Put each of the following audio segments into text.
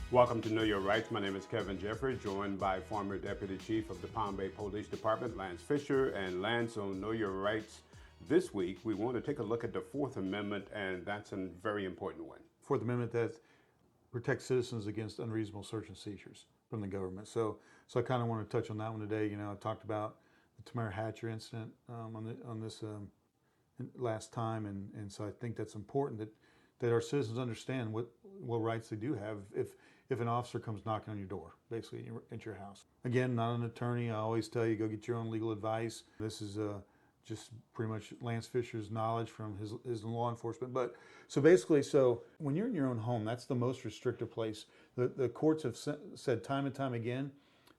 Welcome to Know Your Rights. My name is Kevin Jeffrey, joined by former Deputy Chief of the Palm Bay Police Department, Lance Fisher. And Lance, on Know Your Rights this week, we want to take a look at the Fourth Amendment, and that's a very important one. Fourth Amendment that protects citizens against unreasonable search and seizures from the government. So I kind of want to touch on that one today. You know, I talked about the Tamara Hatcher incident on this last time, and so I think that's important that our citizens understand what rights they do have if an officer comes knocking on your door, basically at your house. Again, not an attorney. I always tell you, go get your own legal advice. This is just pretty much Lance Fisher's knowledge from his law enforcement. But so basically, when you're in your own home, that's the most restrictive place. The courts have said time and time again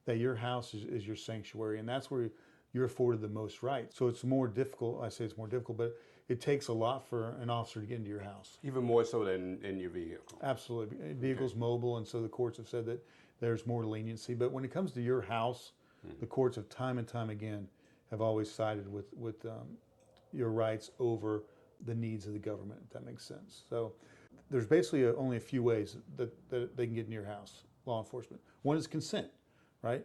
that your house is your sanctuary, and that's where you're afforded the most rights. So it's more difficult. I say it's more difficult, but it takes a lot for an officer to get into your house. Even more so than in your vehicle. Absolutely. Vehicle's mobile, and so the courts have said that there's more leniency. But when it comes to your house, the courts have time and time again have always sided with your rights over the needs of the government, if that makes sense. So there's basically only a few ways that they can get in your house, law enforcement. One is consent, right?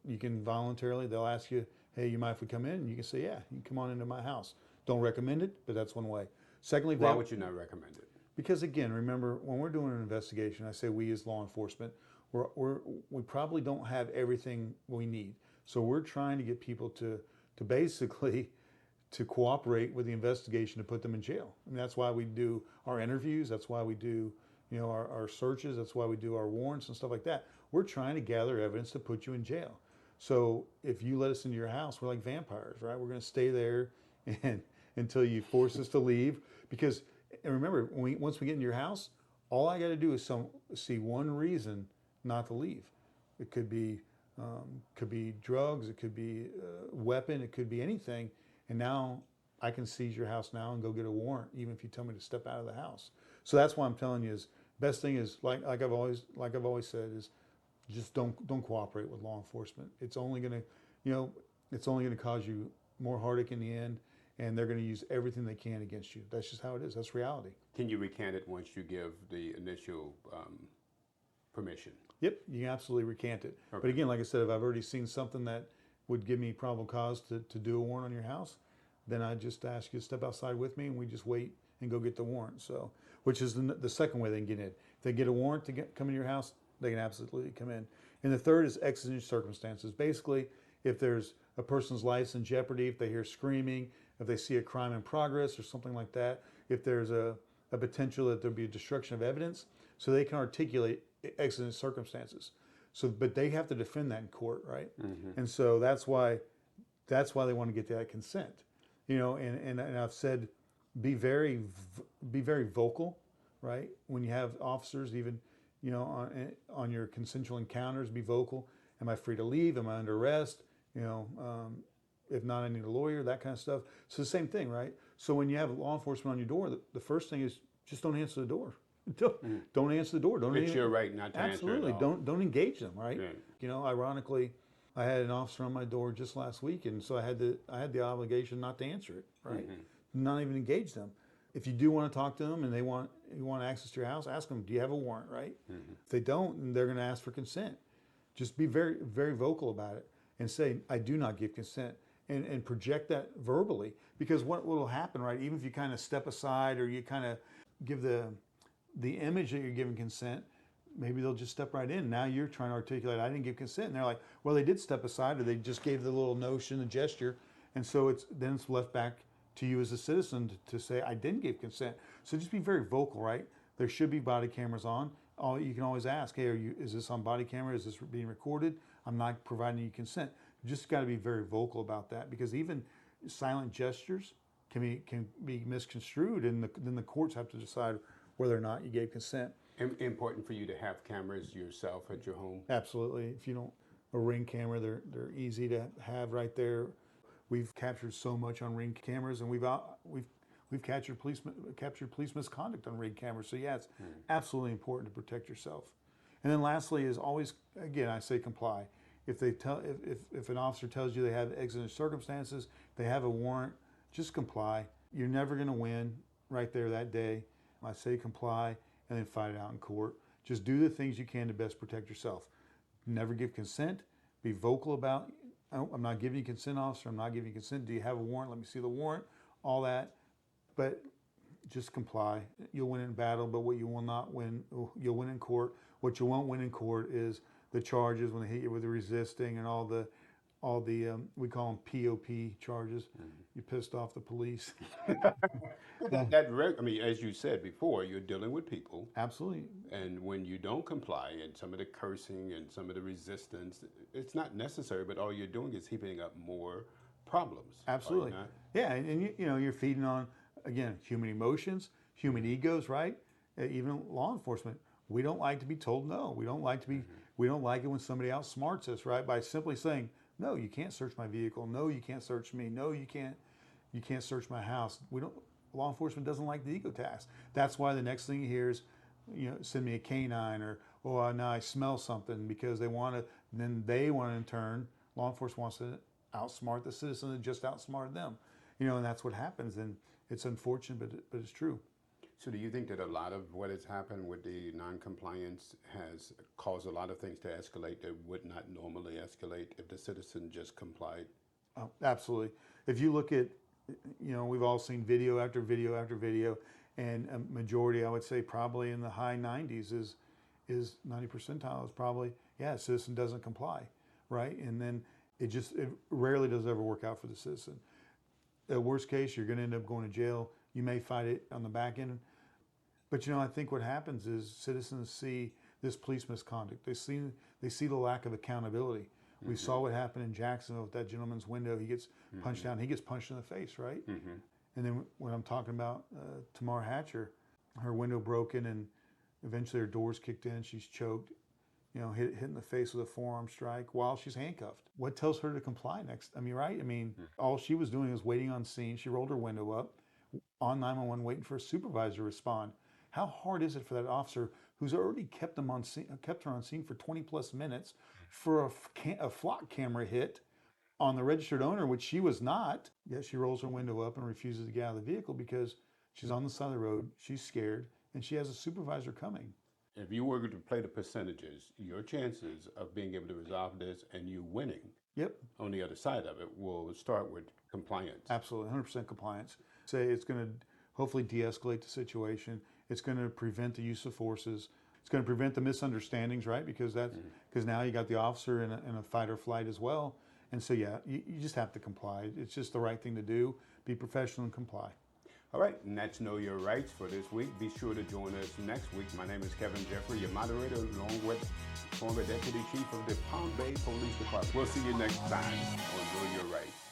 You can voluntarily, they'll ask you, hey, you mind if we come in? And you can say, yeah, you can come on into my house. Don't recommend it, but that's one way. Secondly, why would you not recommend it? Because again, remember, when we're doing an investigation, I say we as law enforcement, we probably don't have everything we need. So we're trying to get people to basically to cooperate with the investigation to put them in jail. I mean, that's why we do our interviews. That's why we do, our searches. That's why we do our warrants and stuff like that. We're trying to gather evidence to put you in jail. So if you let us into your house, we're like vampires, right? We're going to stay there and until you force us to leave. Because, and remember, once we get in your house, all I got to do is see one reason not to leave. It could be drugs, it could be a weapon, it could be anything. And now I can seize your house now and go get a warrant, even if you tell me to step out of the house. So that's why I'm telling you is best thing is like I've always said is just don't cooperate with law enforcement. It's only gonna cause you more heartache in the end, and they're going to use everything they can against you. That's just how it is. That's reality. Can you recant it once you give the initial permission? Yep, you can absolutely recant it. Okay. But again, like I said, if I've already seen something that would give me probable cause to do a warrant on your house, then I just ask you to step outside with me, and we just wait and go get the warrant. So, which is the second way they can get in. If they get a warrant to come in your house, they can absolutely come in. And the third is exigent circumstances. Basically, if there's a person's life's in jeopardy, if they hear screaming, if they see a crime in progress or something like that, if there's a potential that there'll be a destruction of evidence, so they can articulate exigent circumstances. So, but they have to defend that in court, right? Mm-hmm. And so that's why they want to get that consent. And I've said, be very vocal, right? When you have officers, even on your consensual encounters, be vocal. Am I free to leave? Am I under arrest? If not, I need a lawyer, that kind of stuff. So the same thing, right? So when you have law enforcement on your door, the first thing is just don't answer the door. Don't answer the door. It's your right not to absolutely answer at all. Don't engage them, right? Yeah. Ironically, I had an officer on my door just last week, and so I had the obligation not to answer it, right? Mm-hmm. Not even engage them. If you do want to talk to them and you want access to your house, ask them, do you have a warrant, right? Mm-hmm. If they don't, they're going to ask for consent. Just be very, very vocal about it and say, I do not give consent, and project that verbally. Because what will happen, right, even if you kind of step aside or you kind of give the image that you're giving consent, maybe they'll just step right in. Now you're trying to articulate, I didn't give consent. And they're like, well, they did step aside, or they just gave the little notion, the gesture. And so it's left back to you as a citizen to say, I didn't give consent. So just be very vocal, right? There should be body cameras on. You can always ask, hey, is this on body camera? Is this being recorded? I'm not providing you consent. You just got to be very vocal about that, because even silent gestures can be misconstrued, and then the courts have to decide whether or not you gave consent. Important for you to have cameras yourself at your home? Absolutely. If you don't, a Ring camera, they're easy to have right there. We've captured so much on Ring cameras, and we've captured police misconduct on Ring cameras. So yeah, it's absolutely important to protect yourself. And then lastly is always, again, I say comply. If an officer tells you they have exigent circumstances, they have a warrant, just comply. You're never going to win right there that day. I say comply, and then fight it out in court. Just do the things you can to best protect yourself. Never give consent. Be vocal about, "Oh, I'm not giving you consent, officer. I'm not giving you consent. Do you have a warrant? Let me see the warrant." All that. But just comply. You'll win in battle, but what you will not win, you'll win in court. What you won't win in court is the charges when they hit you with the resisting and all the we call them POP charges. You pissed off the police. I mean, as you said before, you're dealing with people. Absolutely. And when you don't comply and some of the cursing and some of the resistance, it's not necessary, but all you're doing is heaping up more problems. Absolutely. Yeah, and you know, you're feeding on, again, human emotions, human egos, right? Even law enforcement, we don't like to be told no. We don't like to be, we don't like it when somebody outsmarts us, right? By simply saying, "No, you can't search my vehicle. No, you can't search me. No, you can't search my house." Law enforcement doesn't like the ego task. That's why the next thing you hear is, you know, send me a canine, or, "Oh, now I smell something," because they want to, then they want to in turn, law enforcement wants to outsmart the citizen that just outsmarted them. You know, and that's what happens. And it's unfortunate, but it's true. So do you think that a lot of what has happened with the non-compliance has caused a lot of things to escalate that would not normally escalate if the citizen just complied? Oh, absolutely. If you look at, you know, we've all seen video after video after video, and a majority, I would say probably in the high 90s is 90 percentile is probably, yeah, a citizen doesn't comply, right? And then it rarely does ever work out for the citizen. The worst case, you're going to end up going to jail. You may fight it on the back end. But, you know, I think what happens is citizens see this police misconduct. They see the lack of accountability. We saw what happened in Jacksonville with that gentleman's window. He gets punched down. He gets punched in the face, right? And then when I'm talking about Tamar Hatcher, her window broken and eventually her doors kicked in. She's choked, you know, hit in the face with a forearm strike while she's handcuffed. What tells her to comply next? I mean, right? I mean, all she was doing was waiting on scene. She rolled her window up on 911, waiting for a supervisor to respond. How hard is it for that officer who's already kept her on scene for 20 plus minutes for a flock camera hit on the registered owner, which she was not? Yet she rolls her window up and refuses to get out of the vehicle because she's on the side of the road, she's scared, and she has a supervisor coming. If you were to play the percentages, your chances of being able to resolve this and you winning on the other side of it will start with compliance. Absolutely, 100% compliance. Say it's going to hopefully de-escalate the situation. It's going to prevent the use of forces. It's going to prevent the misunderstandings, right? Because because now you got the officer in a fight or flight as well. And so, yeah, you just have to comply. It's just the right thing to do. Be professional and comply. All right, and that's Know Your Rights for this week. Be sure to join us next week. My name is Kevin Jeffrey, your moderator, along with former Deputy Chief of the Palm Bay Police Department. We'll see you next time on Know Your Rights.